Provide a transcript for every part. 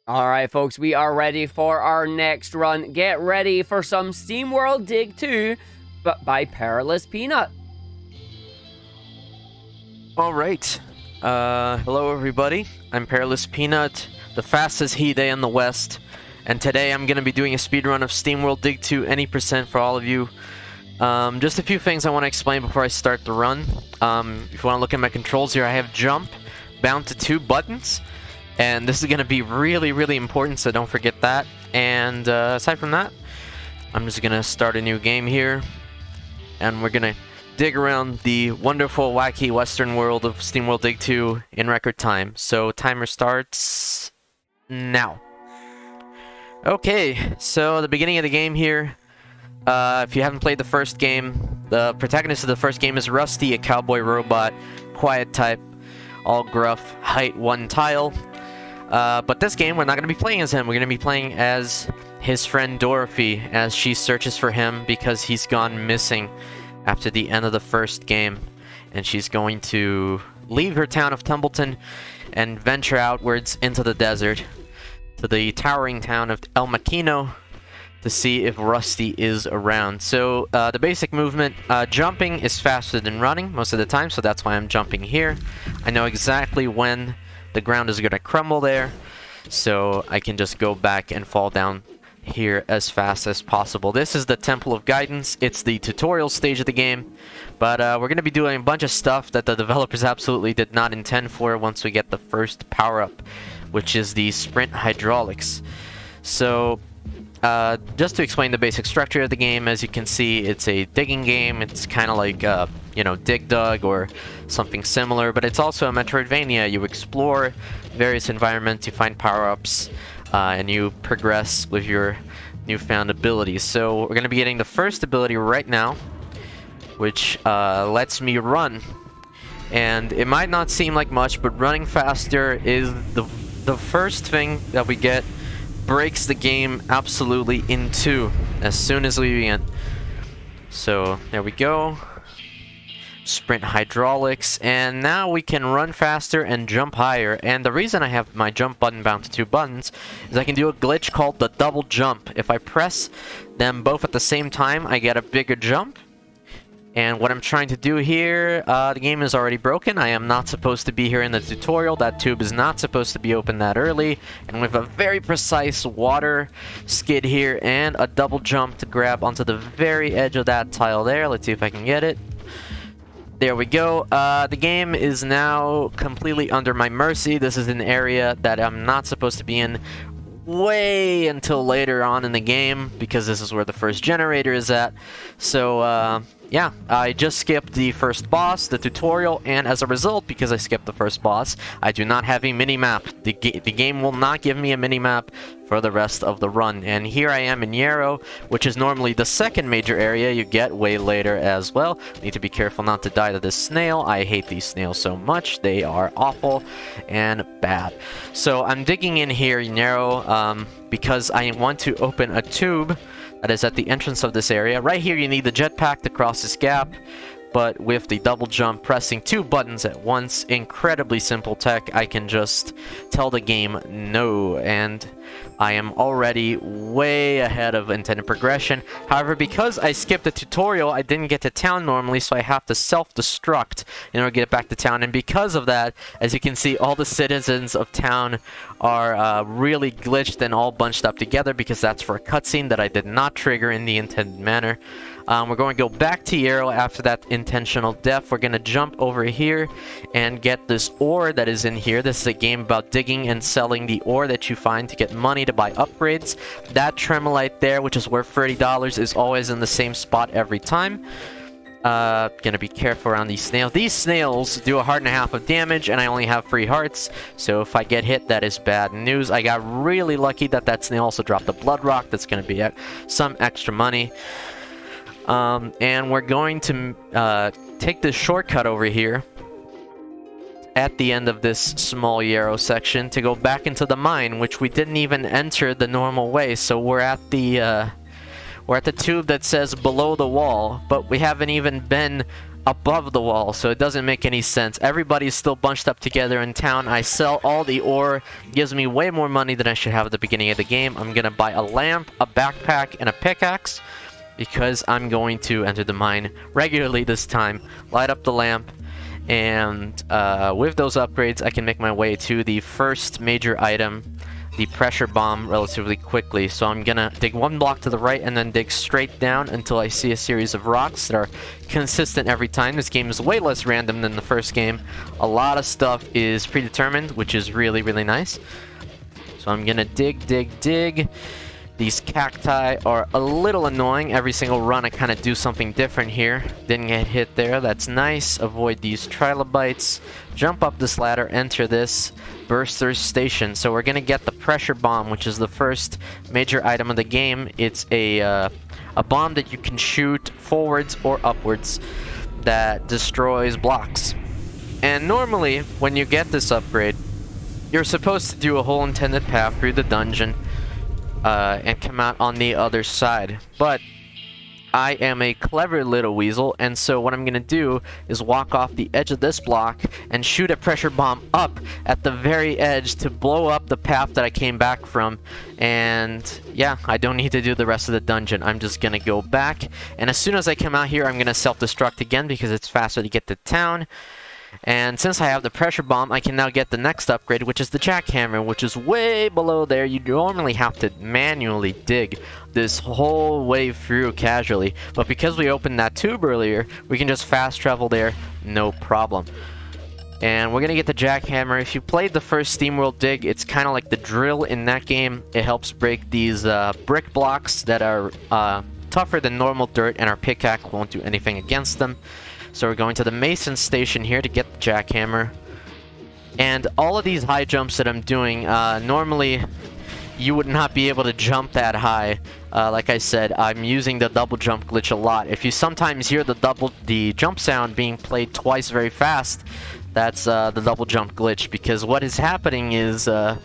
Alright folks, we are ready for our next run. Get ready for some Steamworld Dig 2, but by perilouspeanut. Alright, hello everybody, I'm perilouspeanut, the fastest he day in the West, and today I'm going to be doing a speedrun of Steamworld Dig 2 any percent for all of you. Just a few things I want to explain before I start the run. If you want to look at my controls here, I have jump, bound to 2 buttons. And this is going to be really important, so don't forget that. And aside from that, I'm just going to start a new game here. And we're going to dig around the wonderful, wacky western world of Steamworld Dig 2 in record time. So timer starts now. Okay, so the beginning of the game here. If you haven't played the first game, the protagonist of the first game is Rusty, a cowboy robot, quiet type, all gruff, height 1 tile. But this game, we're not going to be playing as him. We're going to be playing as his friend Dorothy as she searches for him because he's gone missing after the end of the first game. And she's going to leave her town of Tumbleton and venture outwards into the desert to the towering town of El Maquino to see if Rusty is around. So the basic movement, jumping is faster than running most of the time, so that's why I'm jumping here. I know exactly when the ground is going to crumble there, so I can just go back and fall down here as fast as possible. This is the Temple of Guidance. It's the tutorial stage of the game, but we're going to be doing a bunch of stuff that the developers absolutely did not intend for once we get the first power-up, which is the sprint hydraulics. So just to explain the basic structure of the game, as you can see, it's a digging game. It's kind of like, you know, Dig Dug or something similar, but it's also a Metroidvania. You explore various environments, you find power-ups, and you progress with your newfound abilities. So we're going to be getting the first ability right now, which lets me run. And it might not seem like much, but running faster is the first thing that we get. Breaks the game absolutely in two as soon as we begin. So there we go. Sprint hydraulics, and now we can run faster and jump higher. And the reason I have my jump button bound to 2 buttons is I can do a glitch called the double jump. If I press them both at the same time, I get a bigger jump. And what I'm trying to do here, the game is already broken. I am not supposed to be here in the tutorial. That tube is not supposed to be open that early. And with a very precise water skid here and a double jump to grab onto the very edge of that tile there. Let's see if I can get it. There we go. The game is now completely under my mercy. This is an area that I'm not supposed to be in way until later on in the game, because this is where the first generator is at. So yeah, I just skipped the first boss, the tutorial, and as a result, because I skipped the first boss, I do not have a mini-map. The game will not give me a mini-map for the rest of the run. And here I am in Yarrow, which is normally the second major area you get way later as well. Need to be careful not to die to this snail. I hate these snails so much. They are awful and bad. So I'm digging in here in Yarrow because I want to open a tube that is at the entrance of this area. Right here you need the jetpack to cross this gap, but with the double jump, pressing 2 buttons at once, incredibly simple tech, I can just tell the game no, and I am already way ahead of intended progression. However, because I skipped the tutorial, I didn't get to town normally, so I have to self-destruct in order to get back to town. And because of that, as you can see, all the citizens of town are really glitched and all bunched up together, because that's for a cutscene that I did not trigger in the intended manner. We're going to go back to Yarrow after that intentional death. We're going to jump over here and get this ore that is in here. This is a game about digging and selling the ore that you find to get money to buy upgrades. That tremolite there, which is worth $30, is always in the same spot every time. Gonna be careful around these snails. These snails do a heart and a half of damage, and I only have 3 hearts, so if I get hit, that is bad news. I got really lucky that that snail also dropped a blood rock. That's gonna be some extra money. And we're going to take this shortcut over here at the end of this small Yarrow section to go back into the mine, which we didn't even enter the normal way. So we're at the tube that says below the wall, but we haven't even been above the wall, so it doesn't make any sense. Everybody's still bunched up together in town. I sell all the ore, gives me way more money than I should have at the beginning of the game. I'm gonna buy a lamp, a backpack, and a pickaxe because I'm going to enter the mine regularly this time. Light up the lamp, and with those upgrades I can make my way to the first major item, the pressure bomb, relatively quickly. So I'm gonna dig one block to the right and then dig straight down until I see a series of rocks that are consistent every time. This game is way less random than the first game. A lot of stuff is predetermined, which is really, really nice. So I'm gonna dig. These cacti are a little annoying. Every single run I kind of do something different here. Didn't get hit there, that's nice. Avoid these trilobites. Jump up this ladder, enter this Burster's Station. So we're gonna get the pressure bomb, which is the first major item of the game. It's a bomb that you can shoot forwards or upwards that destroys blocks. And normally, when you get this upgrade, you're supposed to do a whole intended path through the dungeon and come out on the other side. But I am a clever little weasel, and so what I'm gonna do is walk off the edge of this block and shoot a pressure bomb up at the very edge to blow up the path that I came back from. And yeah, I don't need to do the rest of the dungeon. I'm just gonna go back, and as soon as I come out here, I'm gonna self-destruct again because it's faster to get to town. And since I have the pressure bomb, I can now get the next upgrade, which is the Jackhammer, which is way below there. You normally have to manually dig this whole way through casually, but because we opened that tube earlier, we can just fast travel there, no problem. And we're gonna get the Jackhammer. If you played the first Steamworld Dig, it's kind of like the drill in that game. It helps break these brick blocks that are tougher than normal dirt, and our pickaxe won't do anything against them. So we're going to the Mason Station here to get the Jackhammer. And all of these high jumps that I'm doing, normally you would not be able to jump that high. Like I said, I'm using the double jump glitch a lot. If you sometimes hear the jump sound being played twice very fast, that's the double jump glitch, because what is happening is the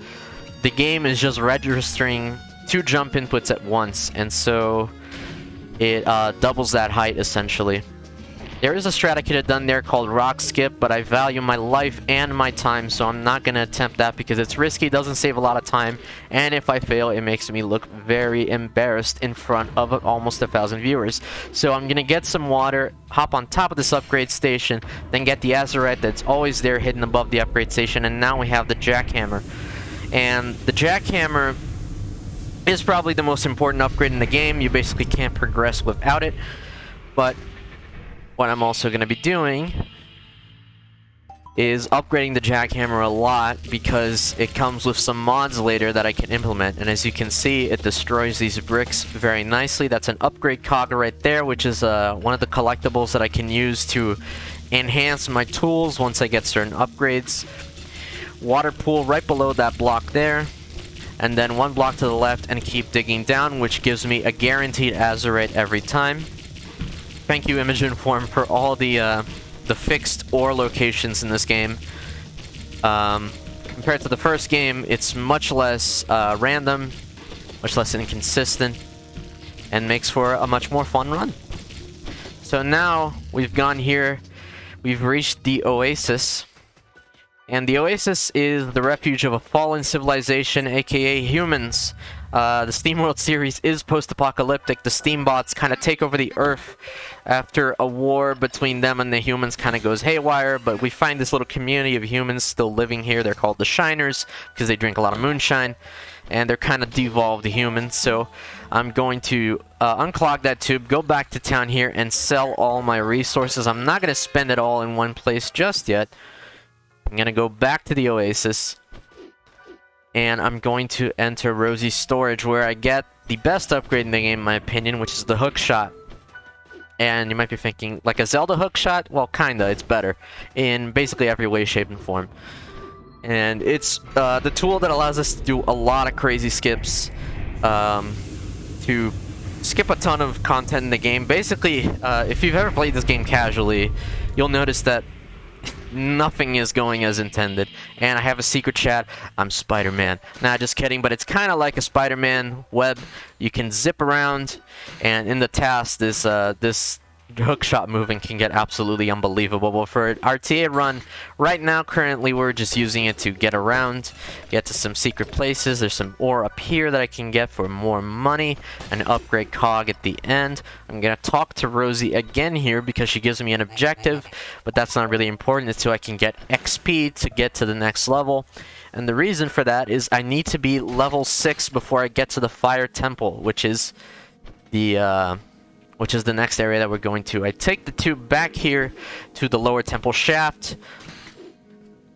game is just registering 2 jump inputs at once, and so it doubles that height essentially. There is a strat I could have done there called rock skip, but I value my life and my time, so I'm not going to attempt that because it's risky, doesn't save a lot of time, and if I fail, it makes me look very embarrassed in front of almost 1,000 viewers. So I'm going to get some water, hop on top of this upgrade station, then get the azurite that's always there hidden above the upgrade station, and now we have the Jackhammer. And the Jackhammer is probably the most important upgrade in the game. You basically can't progress without it, but what I'm also going to be doing is upgrading the Jackhammer a lot because it comes with some mods later that I can implement. And as you can see, it destroys these bricks very nicely. That's an upgrade cog right there, which is one of the collectibles that I can use to enhance my tools once I get certain upgrades. Water pool right below that block there. And then 1 block to the left and keep digging down, which gives me a guaranteed azurite every time. Thank you, Image Inform, for all the fixed ore locations in this game. Compared to the first game, it's much less random, much less inconsistent, and makes for a much more fun run. So now we've gone here, we've reached the Oasis. And the Oasis is the refuge of a fallen civilization, aka humans. The Steamworld series is post-apocalyptic. The Steambots kind of take over the Earth after a war between them and the humans kind of goes haywire, but we find this little community of humans still living here. They're called the Shiners because they drink a lot of moonshine, and they're kind of devolved humans. So I'm going to unclog that tube, go back to town here, and sell all my resources. I'm not going to spend it all in one place just yet. I'm going to go back to the Oasis, and I'm going to enter Rosie's storage, where I get the best upgrade in the game, in my opinion, which is the hook shot. And you might be thinking, like a Zelda hook shot? Well, kinda, it's better in basically every way, shape, and form. And it's the tool that allows us to do a lot of crazy skips, to skip a ton of content in the game. Basically, if you've ever played this game casually, you'll notice that nothing is going as intended. And I have a secret chat. I'm Spider-Man. Nah, just kidding, but it's kind of like a Spider-Man web. You can zip around, and in the task, this hookshot moving can get absolutely unbelievable. But for our TA run, right now, currently, we're just using it to get around, get to some secret places. There's some ore up here that I can get for more money, an upgrade cog at the end. I'm going to talk to Rosie again here because she gives me an objective, but that's not really important. It's so I can get XP to get to the next level. And the reason for that is I need to be level 6 before I get to the Fire Temple, which is the next area that we're going to. I take the tube back here to the lower temple shaft.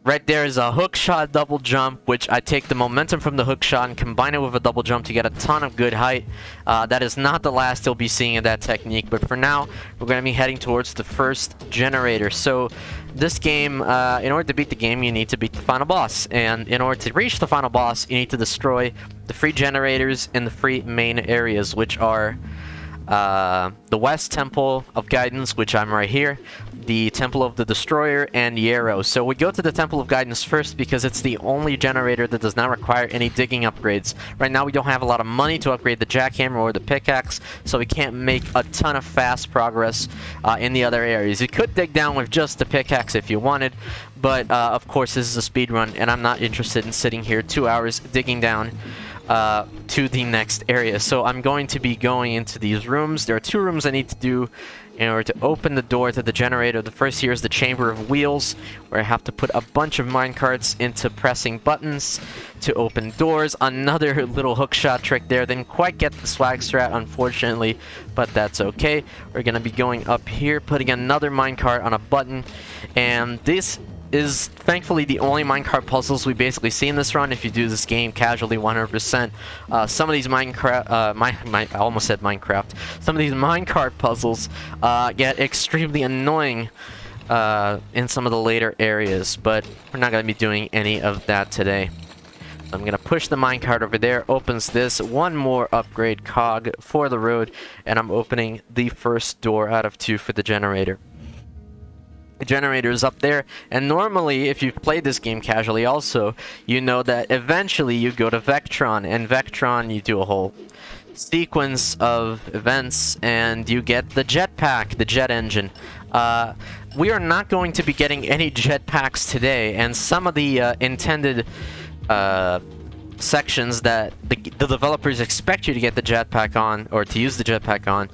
Right there is a hook shot double jump, which I take the momentum from the hook shot and combine it with a double jump to get a ton of good height. That is not the last you'll be seeing of that technique, but for now, we're going to be heading towards the first generator. So this game, in order to beat the game, you need to beat the final boss. And in order to reach the final boss, you need to destroy the free generators in the free main areas, which are the West Temple of Guidance, which I'm right here, the Temple of the Destroyer, and Yarrow. So we go to the Temple of Guidance first because it's the only generator that does not require any digging upgrades. Right now we don't have a lot of money to upgrade the Jackhammer or the pickaxe, so we can't make a ton of fast progress in the other areas. You could dig down with just the pickaxe if you wanted, but of course this is a speed run, and I'm not interested in sitting here 2 hours digging down to the next area. So I'm going to be going into these rooms. There are 2 rooms I need to do in order to open the door to the generator. The first here is the Chamber of Wheels, where I have to put a bunch of minecarts into pressing buttons to open doors. Another little hookshot trick there. Didn't quite get the swag strat, unfortunately, but that's okay. We're going to be going up here, putting another minecart on a button, and this is thankfully the only minecart puzzles we basically see in this run if you do this game casually 100%. Some of these I almost said Minecraft. Some of these minecart puzzles get extremely annoying in some of the later areas, but we're not going to be doing any of that today. I'm going to push the minecart over there, opens this, one more upgrade cog for the road, and I'm opening the first door out of 2 for the generator. The generator is up there, and normally if you've played this game casually also, you know that eventually you go to Vectron, and Vectron you do a whole sequence of events and you get the jetpack, the jet engine. We are not going to be getting any jetpacks today, and some of the intended sections that the developers expect you to get the jetpack on, or to use the jetpack on,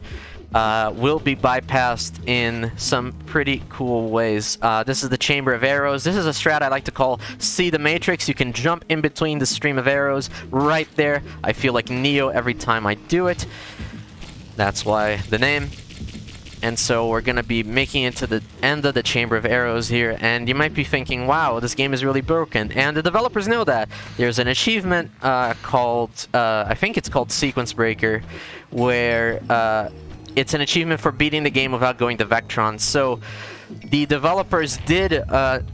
will be bypassed in some pretty cool ways. This is the Chamber of Arrows. This is a strat I like to call See the Matrix. You can jump in between the stream of arrows right there. I feel like Neo every time I do it. That's why the name. And so we're going to be making it to the end of the Chamber of Arrows here, and you might be thinking, wow, this game is really broken. And the developers know that. There's an achievement called, I think it's called Sequence Breaker, where it's an achievement for beating the game without going to Vectron. So the developers did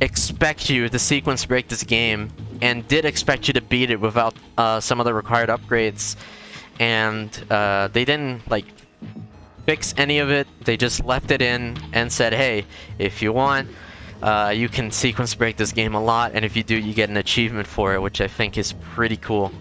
expect you to sequence break this game, and did expect you to beat it without some of the required upgrades. And they didn't fix any of it. They just left it in and said, hey, if you want, you can sequence break this game a lot, and if you do, you get an achievement for it, which I think is pretty cool.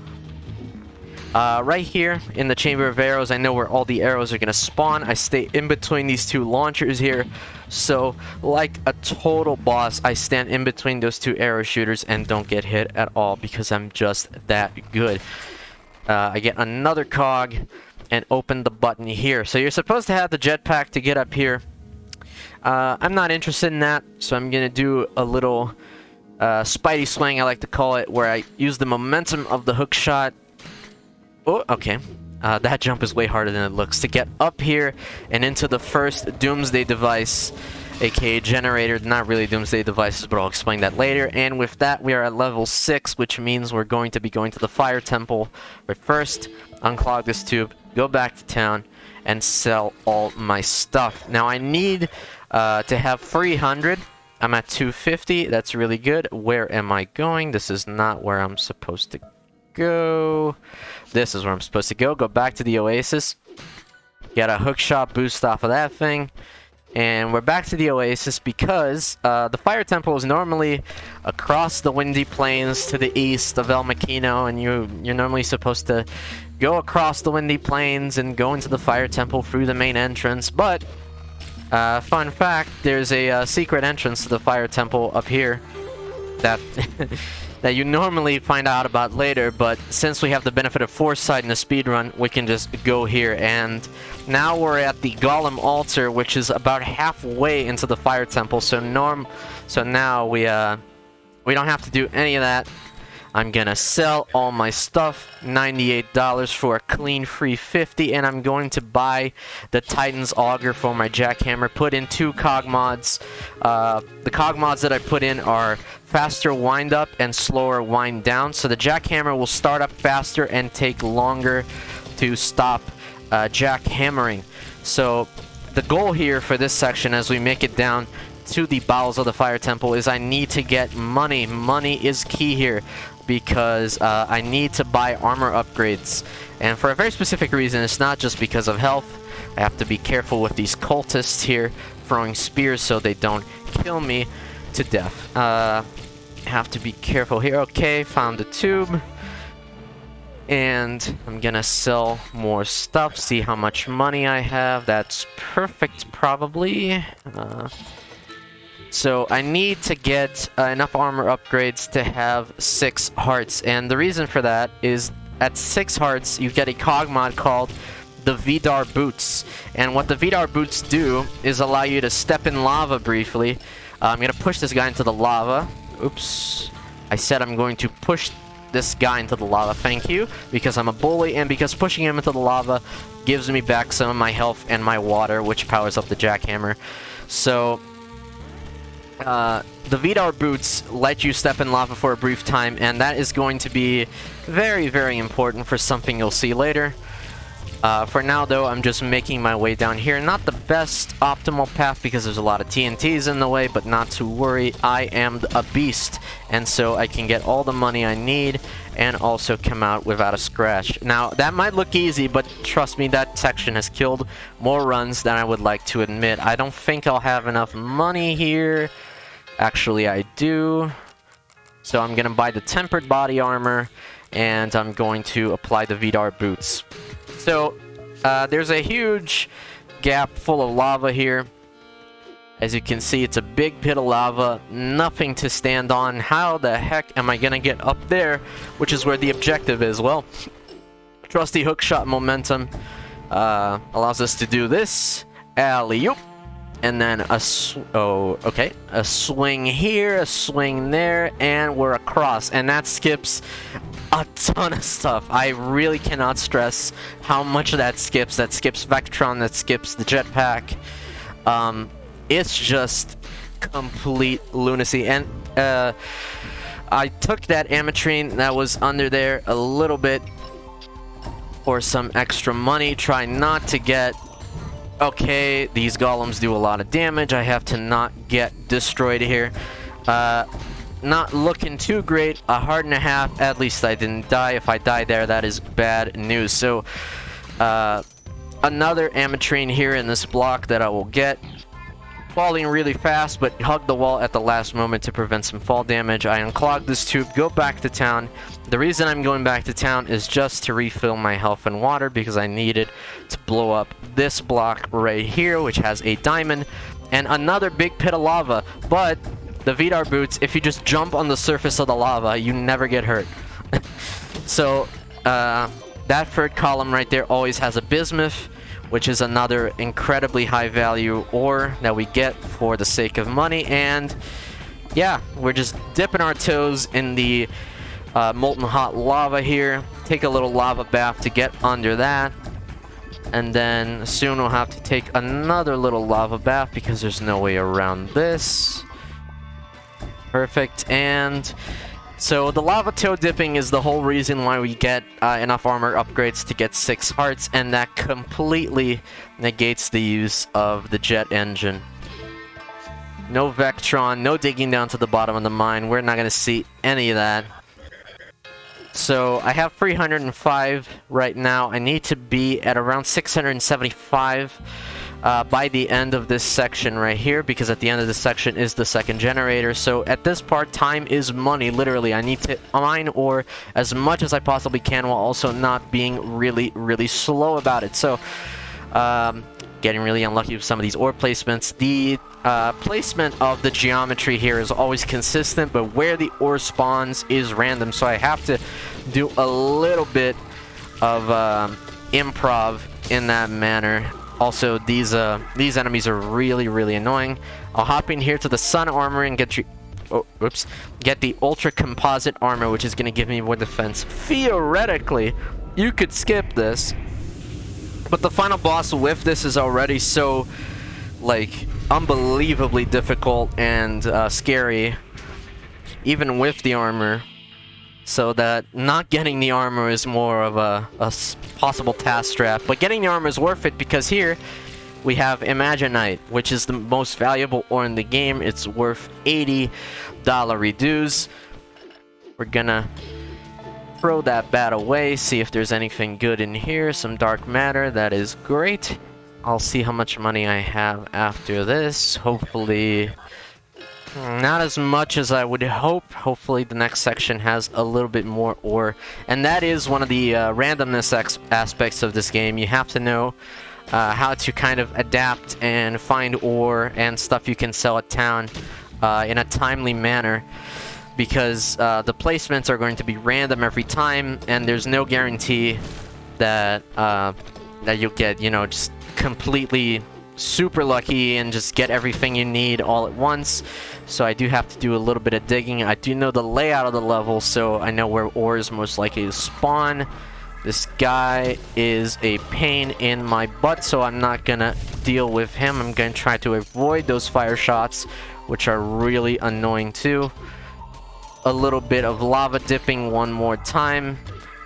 Right here in the Chamber of Arrows, I know where all the arrows are going to spawn. I stay in between these 2 launchers here. So, like a total boss, I stand in between those 2 arrow shooters and don't get hit at all because I'm just that good. I get another cog and open the button here. So you're supposed to have the jetpack to get up here. I'm not interested in that, so I'm going to do a little Spidey swing, I like to call it, where I use the momentum of the hook shot. Oh, okay. That jump is way harder than it looks. To get up here and into the first Doomsday device, aka generator, not really Doomsday devices, but I'll explain that later. And with that, we are at level 6, which means we're going to be going to the Fire Temple. But first, unclog this tube, go back to town, and sell all my stuff. Now, I need to have 300. I'm at 250. That's really good. Where am I going? This is not where I'm supposed to go. This is where I'm supposed to go. Go back to the Oasis. Get a hookshot boost off of that thing. And we're back to the Oasis because the Fire Temple is normally across the Windy Plains to the east of El Maquino, and you're normally supposed to go across the Windy Plains and go into the Fire Temple through the main entrance, but Fun fact, there's a secret entrance to the fire temple up here that that you normally find out about later, but since we have the benefit of foresight in the speedrun, we can just go here. And now we're at the Golem Altar, which is about halfway into the fire temple, so now we don't have to do any of that. I'm gonna sell all my stuff, $98 for a clean free 50, and I'm going to buy the Titan's Auger for my Jackhammer, put in 2 cog mods. The cog mods that I put in are faster wind up and slower wind down, so the Jackhammer will start up faster and take longer to stop jackhammering. So the goal here for this section, as we make it down to the bowels of the fire temple, is I need to get money. Money is key here, because I need to buy armor upgrades, and for a very specific reason. It's not just because of health. I have to be careful with these cultists here throwing spears so they don't kill me to death. Have to be careful here. Okay, found the tube, and I'm gonna sell more stuff, see how much money I have. That's perfect, probably. So I need to get enough armor upgrades to have 6 hearts, and the reason for that is at 6 hearts you get a cog mod called the Vidar Boots, and what the Vidar Boots do is allow you to step in lava briefly. I'm gonna push this guy into the lava. Oops, I said I'm going to push this guy into the lava, thank you, because I'm a bully, and because pushing him into the lava gives me back some of my health and my water, which powers up the Jackhammer. So the Vidar Boots let you step in lava for a brief time, and that is going to be very, very important for something you'll see later. For now, though, I'm just making my way down here. Not the best optimal path because there's a lot of TNTs in the way, but not to worry. I am a beast, and so I can get all the money I need and also come out without a scratch. Now, that might look easy, but trust me, that section has killed more runs than I would like to admit. I don't think I'll have enough money here. Actually, I do. So I'm going to buy the tempered body armor, and I'm going to apply the Vidar Boots. So, there's a huge gap full of lava here. As you can see, it's a big pit of lava, nothing to stand on. How the heck am I gonna get up there, which is where the objective is? Well, trusty hookshot momentum allows us to do this. Alley-oop. And then a swing here, a swing there, and we're across. And that skips a ton of stuff. I really cannot stress how much that skips. That skips Vectron, that skips the jetpack. It's just complete lunacy. And I took that ametrine that was under there a little bit for some extra money. Try not to get... Okay, these golems do a lot of damage. I have to not get destroyed here. Not looking too great. A heart and a half. At least I didn't die. If I die there, that is bad news. So, another ametrine here in this block that I will get. Falling really fast, but hug the wall at the last moment to prevent some fall damage. I unclog this tube, go back to town. The reason I'm going back to town is just to refill my health and water, because I needed to blow up this block right here, which has a diamond, and another big pit of lava. But the Vidar Boots, if you just jump on the surface of the lava, you never get hurt. So, that third column right there always has a bismuth, which is another incredibly high value ore that we get for the sake of money. And yeah, we're just dipping our toes in the molten hot lava here. Take a little lava bath to get under that, and then soon we'll have to take another little lava bath because there's no way around this. Perfect. And so the lava toe dipping is the whole reason why we get enough armor upgrades to get 6 hearts, and that completely negates the use of the jet engine. No Vectron, no digging down to the bottom of the mine. We're not going to see any of that. So I have 305 right now. I need to be at around 675 by the end of this section right here, because at the end of this section is the second generator. So at this part, time is money, literally. I need to mine ore as much as I possibly can while also not being really, really slow about it. So Getting really unlucky with some of these ore placements. The placement of the geometry here is always consistent, but where the ore spawns is random, so I have to do a little bit of improv in that manner. Also, these enemies are really annoying. I'll hop in here to the sun armor and get the ultra composite armor, which is going to give me more defense. Theoretically, you could skip this, but the final boss with this is already so, like, unbelievably difficult and scary, even with the armor, so that not getting the armor is more of a possible task trap. But getting the armor is worth it, because here we have Imaginite, which is the most valuable ore in the game. It's worth $80 reduce. We're gonna throw that bat away, see if there's anything good in here. Some dark matter, that is great. I'll see how much money I have after this. Hopefully not as much as I would hope. Hopefully the next section has a little bit more ore, and that is one of the randomness aspects of this game. You have to know how to kind of adapt and find ore and stuff you can sell at town in a timely manner, because the placements are going to be random every time, and there's no guarantee that that you'll get, you know, just completely super lucky and just get everything you need all at once. So I do have to do a little bit of digging. I do know the layout of the level, so I know where ore is most likely to spawn. This guy is a pain in my butt, so I'm not gonna deal with him. I'm gonna try to avoid those fire shots, which are really annoying too. A little bit of lava dipping one more time.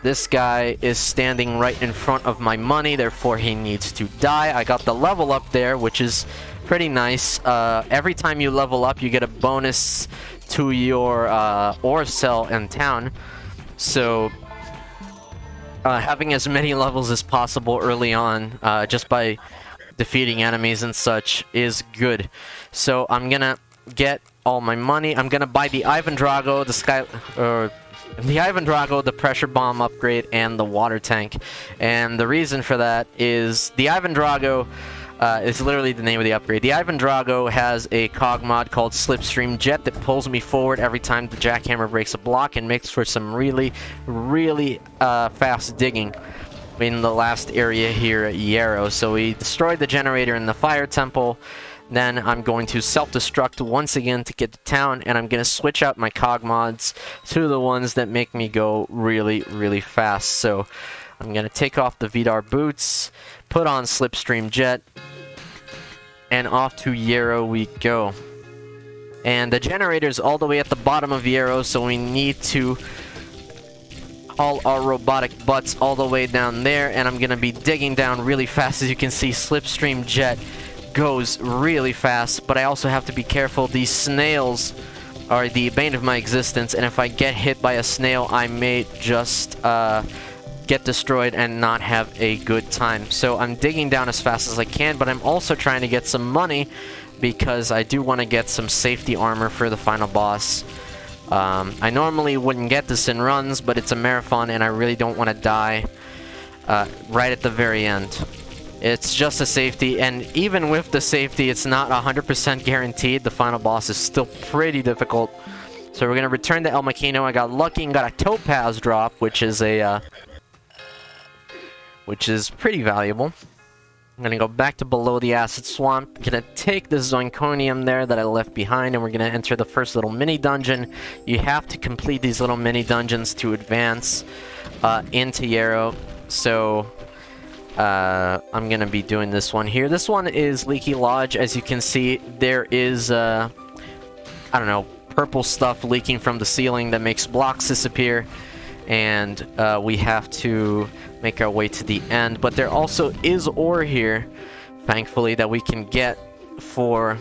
This guy is standing right in front of my money, therefore he needs to die. I got the level up there, which is pretty nice. Every time you level up, you get a bonus to your ore cell in town. So having as many levels as possible early on, just by defeating enemies and such, is good. So I'm gonna get all my money. I'm gonna buy the Ivan Drago, the pressure bomb upgrade, and the water tank. And the reason for that is the Ivan Drago is literally the name of the upgrade. The Ivan Drago has a cog mod called Slipstream Jet that pulls me forward every time the Jackhammer breaks a block, and makes for some really fast digging in the last area here at Yarrow. So we destroyed the generator in the fire temple. Then I'm going to self-destruct once again to get to town, and I'm going to switch out my cog mods to the ones that make me go really fast. So I'm going to take off the Vidar Boots, put on Slipstream Jet, and off to Yarrow we go. And the generator's all the way at the bottom of Yarrow, so we need to haul our robotic butts all the way down there, and I'm going to be digging down really fast. As you can see, Slipstream Jet goes really fast, but I also have to be careful. These snails are the bane of my existence, and if I get hit by a snail, I may just get destroyed and not have a good time. So I'm digging down as fast as I can, but I'm also trying to get some money, because I do want to get some safety armor for the final boss. I normally wouldn't get this in runs, but it's a marathon, and I really don't want to die right at the very end. It's just a safety, and even with the safety, it's not 100% guaranteed. The final boss is still pretty difficult. So we're going to return to El Maquino. I got lucky and got a topaz drop, which is pretty valuable. I'm going to go back to below the acid swamp. I'm going to take the zonconium there that I left behind, and we're going to enter the first little mini dungeon. You have to complete these little mini dungeons to advance into Yarrow. So I'm gonna be doing this one here. This one is Leaky Lodge. As you can see, there is I don't know, purple stuff leaking from the ceiling that makes blocks disappear, and we have to make our way to the end. But there also is ore here, thankfully, that we can get for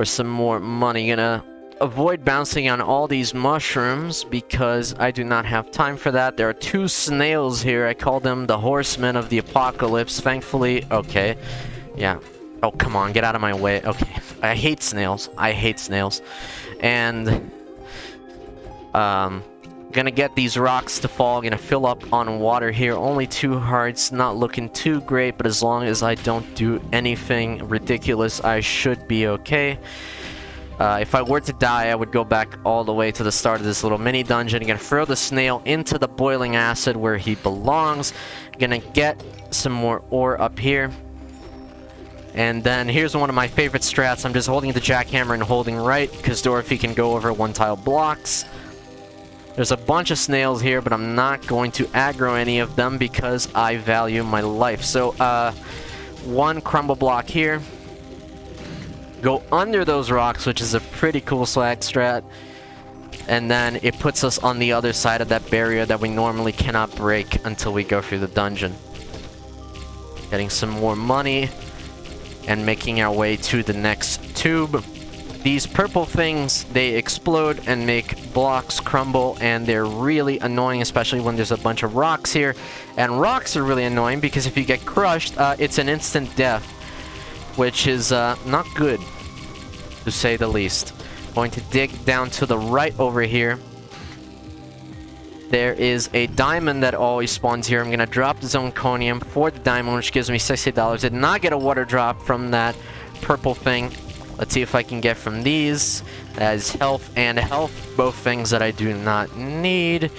some more money. Gonna avoid bouncing on all these mushrooms because I do not have time for that. There are two snails here. I call them the horsemen of the apocalypse. Thankfully, okay. Yeah. Oh, come on, get out of my way. Okay. I hate snails. I hate snails. And, gonna Gonna get these rocks to fall. Gonna fill up on water here. Only 2 hearts. Not looking too great, but as long as I don't do anything ridiculous, I should be okay. If I were to die, I would go back all the way to the start of this little mini dungeon. Gonna throw the snail into the boiling acid where he belongs. Gonna get some more ore up here. And then here's one of my favorite strats. I'm just holding the jackhammer and holding right, because Dorothy can go over 1-tile blocks. There's a bunch of snails here, but I'm not going to aggro any of them because I value my life. So, 1 crumble block here. Go under those rocks, which is a pretty cool swag strat. And then it puts us on the other side of that barrier that we normally cannot break until we go through the dungeon. Getting some more money and making our way to the next tube. These purple things, they explode and make blocks crumble, and they're really annoying, especially when there's a bunch of rocks here. And rocks are really annoying because if you get crushed, it's an instant death, which is not good, to say the least. Going to dig down to the right over here. There is a diamond that always spawns here. I'm going to drop the zirconium for the diamond, which gives me $60. Did not get a water drop from that purple thing. Let's see if I can get from these. That is health and health, both things that I do not need.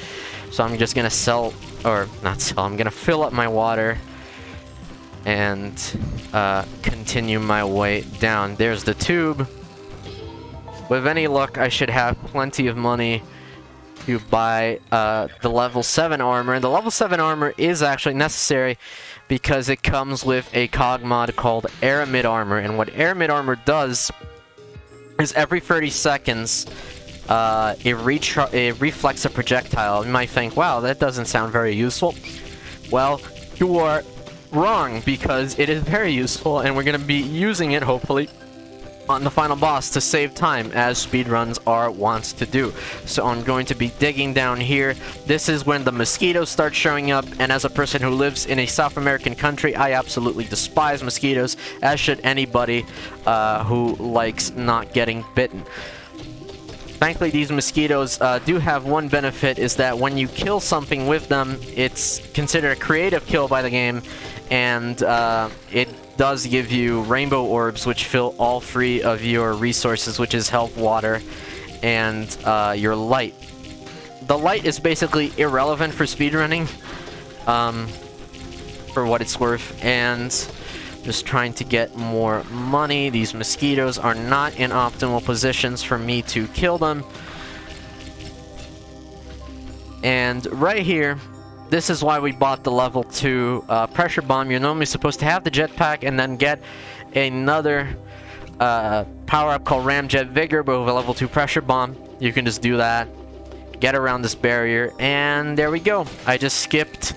So I'm just going to sell, or not sell, I'm going to fill up my water and continue my way down. There's the tube. With any luck, I should have plenty of money to buy the level 7 armor. And the level 7 armor is actually necessary because it comes with a cog mod called Aramid Armor. And what Aramid Armor does is every 30 seconds, it reflects a projectile. You might think, wow, that doesn't sound very useful. Well, you are wrong, because it is very useful, and we're going to be using it, hopefully, on the final boss to save time, as speedruns are wont to do. So I'm going to be digging down here. This is when the mosquitoes start showing up, and as a person who lives in a South American country, I absolutely despise mosquitoes, as should anybody who likes not getting bitten. Thankfully, these mosquitoes do have one benefit, is that when you kill something with them, it's considered a creative kill by the game, and it does give you rainbow orbs, which fill all 3 of your resources, which is health, water, and your light. The light is basically irrelevant for speedrunning, for what it's worth, and just trying to get more money. These mosquitoes are not in optimal positions for me to kill them. And right here, this is why we bought the level 2 pressure bomb. You're normally supposed to have the jetpack and then get another power-up called Ramjet Vigor, but with a level 2 pressure bomb, you can just do that, get around this barrier, and there we go. I just skipped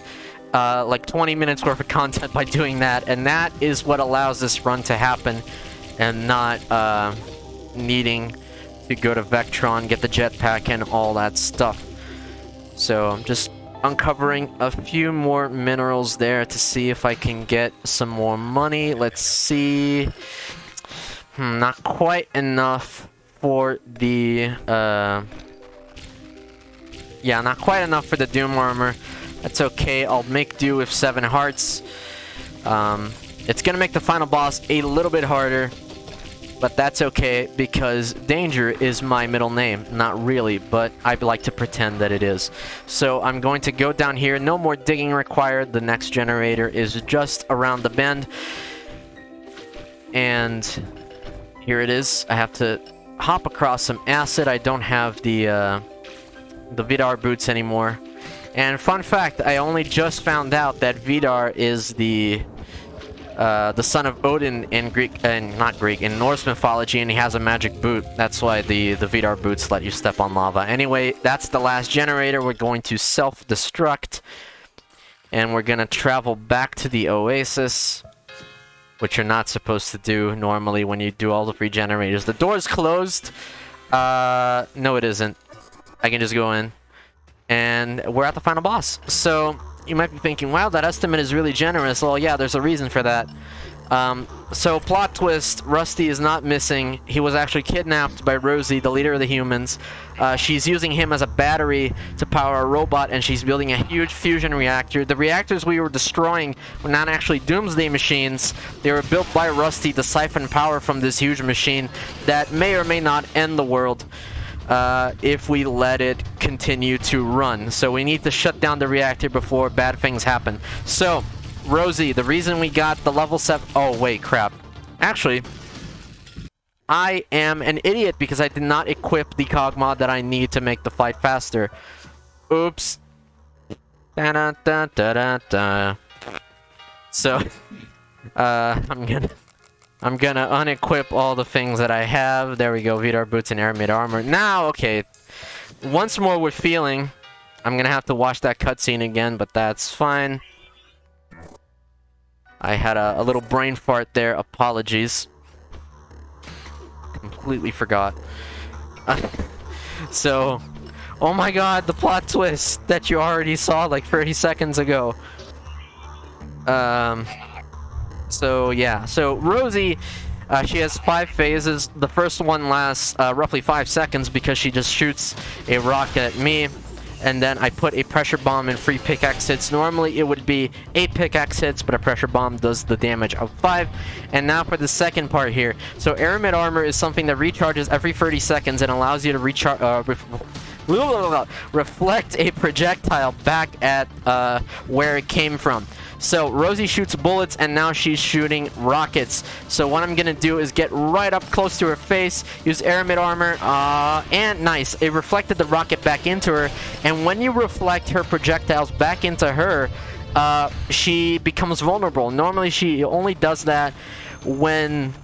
like 20 minutes worth of content by doing that, and that is what allows this run to happen, and not needing to go to Vectron, get the jetpack, and all that stuff. So I'm just uncovering a few more minerals there to see if I can get some more money. Let's see. Not quite enough for the yeah, not quite enough for the Doom armor. That's okay. I'll make do with 7 hearts. It's gonna make the final boss a little bit harder, but that's okay, because Danger is my middle name. Not really, but I like to pretend that it is. So I'm going to go down here. No more digging required. The next generator is just around the bend. And here it is. I have to hop across some acid. I don't have the Vidar Boots anymore. And fun fact, I only just found out that Vidar is the son of Odin in Greek, and not Greek, in Norse mythology, and he has a magic boot. That's why the Vidar boots let you step on lava. Anyway, that's the last generator. We're going to self-destruct, and we're gonna travel back to the Oasis, which you're not supposed to do normally when you do all the 3 generators. The door's closed. No, it isn't. I can just go in, and we're at the final boss. So you might be thinking, wow, that estimate is really generous. Well, yeah, there's a reason for that. So plot twist, Rusty is not missing. He was actually kidnapped by Rosie, the leader of the humans. She's using him as a battery to power a robot, and she's building a huge fusion reactor. The reactors we were destroying were not actually doomsday machines. They were built by Rusty to siphon power from this huge machine that may or may not end the world if we let it continue to run. So we need to shut down the reactor before bad things happen. So Rosie, the reason we got the level 7... Oh, wait, crap. Actually, I am an idiot because I did not equip the cog mod that I need to make the fight faster. Oops. Da-da-da-da-da-da. So, I'm gonna unequip all the things that I have. There we go, Vidar Boots and Aramid Armor. Now, okay, once more with feeling, I'm gonna have to watch that cutscene again, but that's fine. I had a little brain fart there. Apologies. Completely forgot. So, oh my god, the plot twist that you already saw like 30 seconds ago. So yeah. So Rosie, she has 5 phases. The first one lasts roughly 5 seconds because she just shoots a rocket at me. And then I put a pressure bomb and 3 pickaxe hits. Normally it would be 8 pickaxe hits, but a pressure bomb does the damage of 5. And now for the second part here. So Aramid Armor is something that recharges every 30 seconds and allows you to reflect a projectile back at where it came from. So Rosie shoots bullets and now she's shooting rockets. So what I'm gonna do is get right up close to her face, use Aramid Armor, and nice, it reflected the rocket back into her. And when you reflect her projectiles back into her, she becomes vulnerable. Normally she only does that when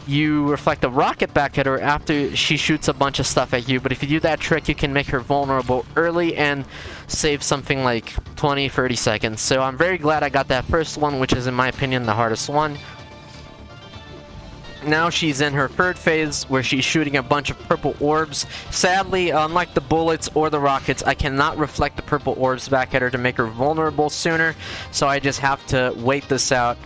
you reflect a rocket back at her after she shoots a bunch of stuff at you. But if you do that trick, you can make her vulnerable early and save something like 20-30 seconds. So I'm very glad I got that first one, which is in my opinion the hardest one. Now she's in her third phase where she's shooting a bunch of purple orbs. Sadly, unlike the bullets or the rockets, I cannot reflect the purple orbs back at her to make her vulnerable sooner. So I just have to wait this out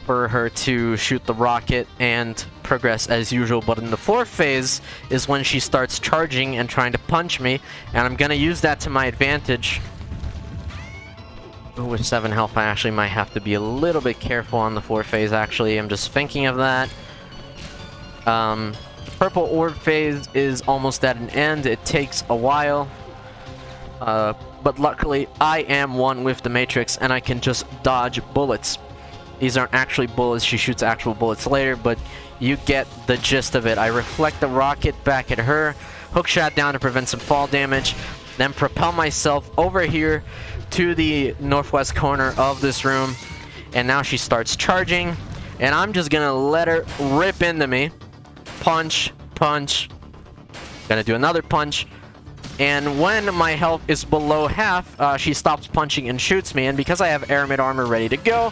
for her to shoot the rocket and progress as usual. But in the fourth phase is when she starts charging and trying to punch me, and I'm gonna use that to my advantage. With 7 health, I actually might have to be a little bit careful on the fourth phase. Actually, I'm just thinking of that. The purple orb phase is almost at an end. It takes a while, but luckily I am one with the Matrix and I can just dodge bullets. These aren't actually bullets, she shoots actual bullets later, but you get the gist of it. I reflect the rocket back at her, hookshot down to prevent some fall damage, then propel myself over here to the northwest corner of this room, and now she starts charging, and I'm just gonna let her rip into me. Punch, punch, gonna do another punch, and when my health is below half, she stops punching and shoots me, and because I have Aramid Armor ready to go,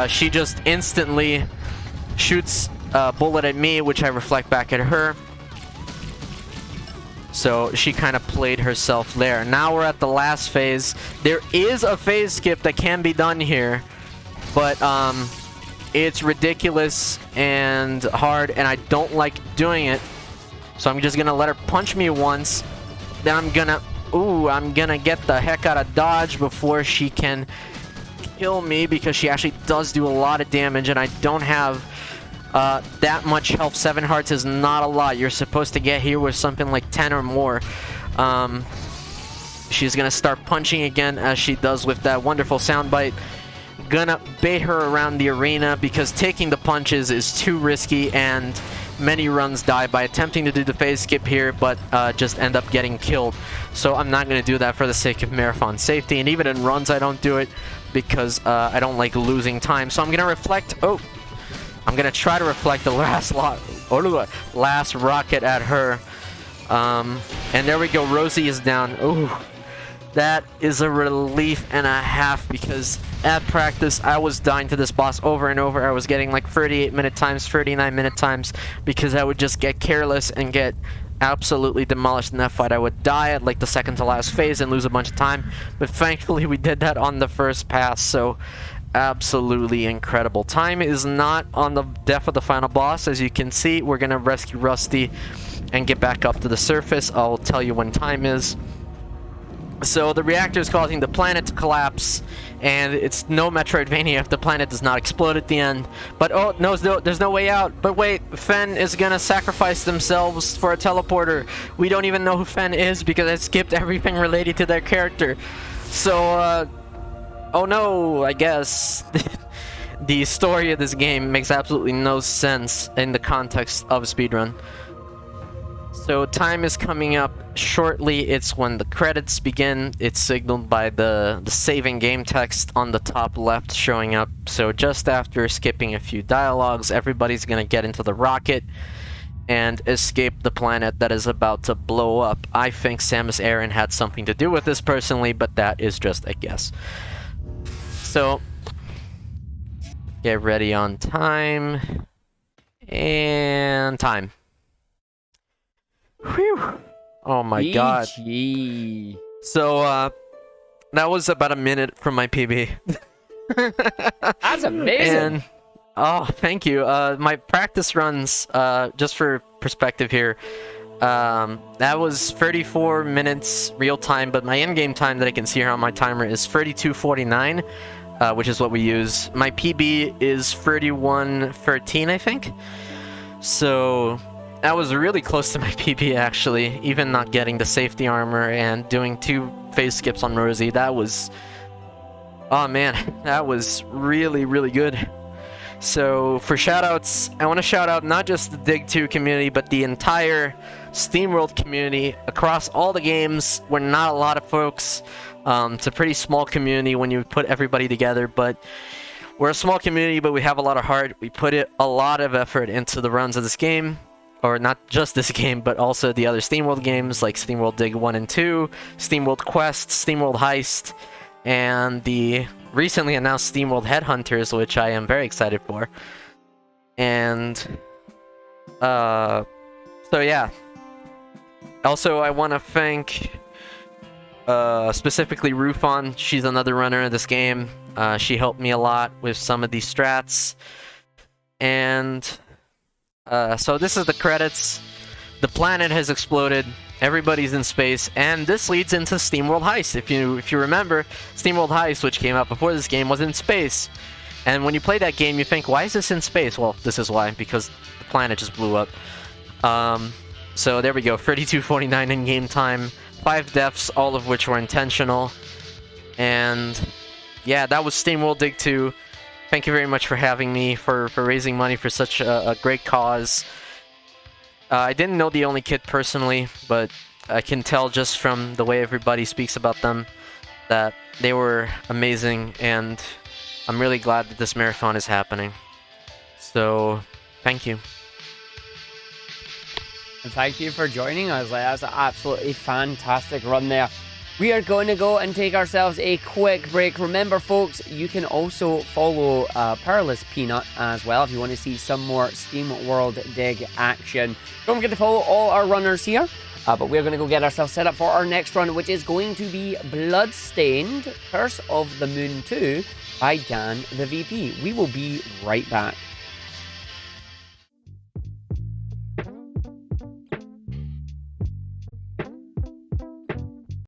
she just instantly shoots a bullet at me, which I reflect back at her. So she kind of played herself there. Now we're at the last phase. There is a phase skip that can be done here, but it's ridiculous and hard, and I don't like doing it. So I'm just gonna let her punch me once. Then I'm gonna get the heck out of dodge before she can kill me, because she actually does do a lot of damage, and I don't have that much health. 7 hearts is not a lot. You're supposed to get here with something like 10 or more. She's gonna start punching again, as she does with that wonderful soundbite. Gonna bait her around the arena because taking the punches is too risky, and many runs die by attempting to do the phase skip here, but just end up getting killed. So I'm not going to do that for the sake of marathon safety, and even in runs I don't do it because I don't like losing time. So I'm going to reflect. Oh, I'm going to try to reflect the last rocket at her. And there we go. Rosie is down. Oh, that is a relief and a half, because at practice I was dying to this boss over and over. I was getting like 38-minute times, 39-minute times, because I would just get careless and get absolutely demolished in that fight. I would die at like the second to last phase and lose a bunch of time, but thankfully we did that on the first pass, so absolutely incredible. Time is not on the death of the final boss. As you can see, we're gonna rescue Rusty and get back up to the surface. I'll tell you when time is. So the reactor is causing the planet to collapse, and it's no Metroidvania if the planet does not explode at the end. But oh no, there's no way out. But wait, Fen is gonna sacrifice themselves for a teleporter. We don't even know who Fen is because I skipped everything related to their character. So oh no, I guess the story of this game makes absolutely no sense in the context of a speedrun. So time is coming up shortly. It's when the credits begin. It's signaled by the saving game text on the top left showing up. So just after skipping a few dialogues, everybody's gonna get into the rocket and escape the planet that is about to blow up. I think Samus Aran had something to do with this personally, but that is just a guess. So get ready on time. And time. Whew. Oh my god. So that was about a minute from my PB. That's amazing. And oh, thank you. My practice runs, just for perspective here, that was 34 minutes real time, but my in-game time that I can see here on my timer is 32:49, which is what we use. My PB is 31:13, I think. So that was really close to my PB, actually, even not getting the safety armor and doing 2 phase skips on Rosie. That was, oh man, that was really, really good. So for shoutouts, I want to shout out not just the Dig 2 community, but the entire Steamworld community across all the games. We're not a lot of folks. It's a pretty small community when you put everybody together, but we're a small community, but we have a lot of heart. We put a lot of effort into the runs of this game. Or not just this game, but also the other Steamworld games like Steamworld Dig 1 and 2, Steamworld Quest, Steamworld Heist, and the recently announced Steamworld Headhunters, which I am very excited for. And so yeah. Also, I want to thank specifically Rufon. She's another runner in this game. She helped me a lot with some of these strats. And so this is the credits. The planet has exploded. Everybody's in space, and this leads into Steamworld Heist. If you remember, Steamworld Heist, which came out before this game, was in space. And when you play that game, you think, why is this in space? Well, this is why, because the planet just blew up. So there we go, 32:49 in game time, 5 deaths, all of which were intentional. And yeah, that was Steamworld Dig 2. Thank you very much for having me, for raising money for such a great cause. I didn't know the Only Kid personally, but I can tell just from the way everybody speaks about them that they were amazing, and I'm really glad that this marathon is happening. So, thank you. And thank you for joining us. That's an absolutely fantastic run there. We are going to go and take ourselves a quick break. Remember, folks, you can also follow perilouspeanut as well if you want to see some more Steamworld Dig action. Don't forget to follow all our runners here. But we're going to go get ourselves set up for our next run, which is going to be Bloodstained Curse of the Moon 2 by Dan the VP. We will be right back.